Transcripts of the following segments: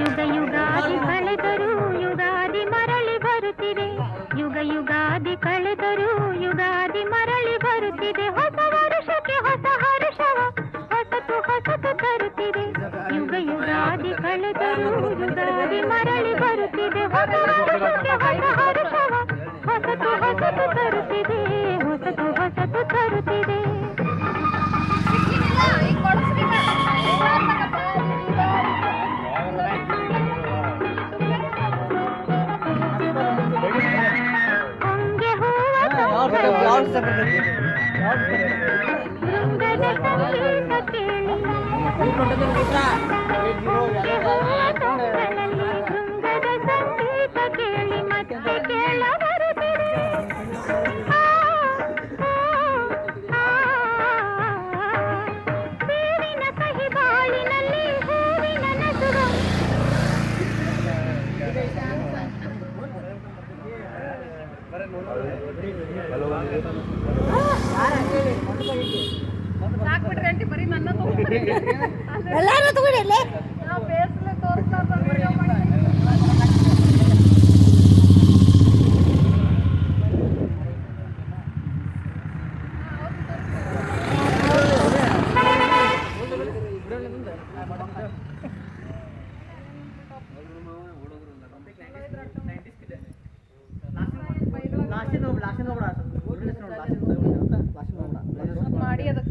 ಯುಗ ಯುಗಾದಿ ಕಳೆದರೂ ಯುಗಾದಿ ಮರಳಿ ಬರುತ್ತಿದೆ. ಯುಗ ಯುಗಾದಿ ಕಳೆದರೂ ಯುಗಾದಿ ಮರಳಿ ಬರುತ್ತಿದೆ. ಹೊಸ ವರುಷಕ್ಕೆ ಹೊಸ ಹರ್ಷವ ಹೊಸತು ಹೊಸತು ತರುತ್ತಿದೆ. ಯುಗ ಯುಗಾದಿ ಕಳೆದರೂ ಯುಗಾದಿ ಮರಳಿ ಬರುತ್ತಿದೆ. ಹೊಸ ವರುಷಕ್ಕೆ ಹೊಸ ಹರ್ಷವ ಹೊಸತು ಹೊಸತು ತರುತ್ತಿದೆ. ಹೊಸತು ಹೊಸತು ತರುತ್ತಿದೆ. ಹೊಂಗೆ ಹೂವ ಶೃಂಗದ ಸಂಗೀತ ಕೇಳಿ ಹೊಂಗೆ ಹೂವ ತೊಂಗಲಲ್ಲಿ ಶೃಂಗದ ಸಂಗೀತ ಕೇಳಿ ಮತ್ತೆ ಕೇಳ ಬರುತ್ತಿದೆ. ಬೇವಿನ ಕಹಿ ಬಾಳಿನಲ್ಲಿ ಹೂವಿನ ನಸುವ ಸಾಕ್ಬಿಟ್ರಿ ಆಂಟಿ ಬರೀ ನನ್ನ ತಗೊಂಡ್ರಿ ಎಲ್ಲಾರು ತಗೊಂಡಿಲ್ಲ ನಾವು ಫೇಸ್ಲೆ ತೋರಿಸ್ತಾ ವಿಡಿಯೋ ಮಾಡಿ ಮಾಡಿ ಅದಕ್ಕೆ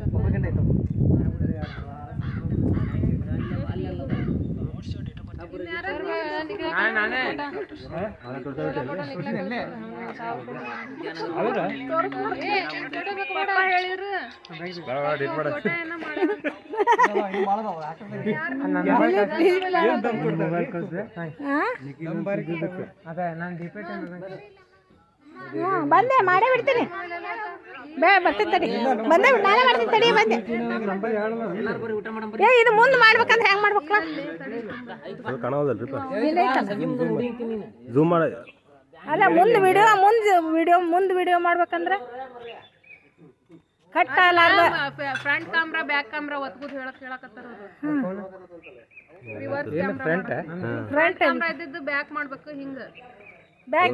ಹೇಳಿದ್ರು ಬಂದೆ ಮಾಡೇ ಬಿಡ್ತೀನಿ ಬರ್ತೀನಿ ತಡಿ ಬಂದೆ ನಾನೇ ಮಾಡ್ತೀನಿ ತಡಿ ಬಂದೆ ಏ ಇದು ಮುಂದೆ ಮಾಡ್ಬೇಕಂದ್ರೆ ಹೆಂಗ್ ಮಾಡ್ಬೇಕ ಅಲ್ಲ ಮುಂದೆ ವಿಡಿಯೋ ಮಾಡ್ಬೇಕಂದ್ರೆ ಕಟ್ ಅಲ್ಲ ಫ್ರಂಟ್ ಕ್ಯಾಮ್ರಾ ಬ್ಯಾಕ್ ಕ್ಯಾಮ್ರಾ ಒತ್ಕೂತ್ ಹೇಳಕತ್ತಾರ ರಿವರ್ಸ್ ಫ್ರಂಟ್ ಕ್ಯಾಮ್ರಾ ಇದ್ದಿದ್ದು ಬ್ಯಾಕ್ ಮಾಡ್ಬೇಕು ಹಿಂಗ ಬ್ಯಾಕ್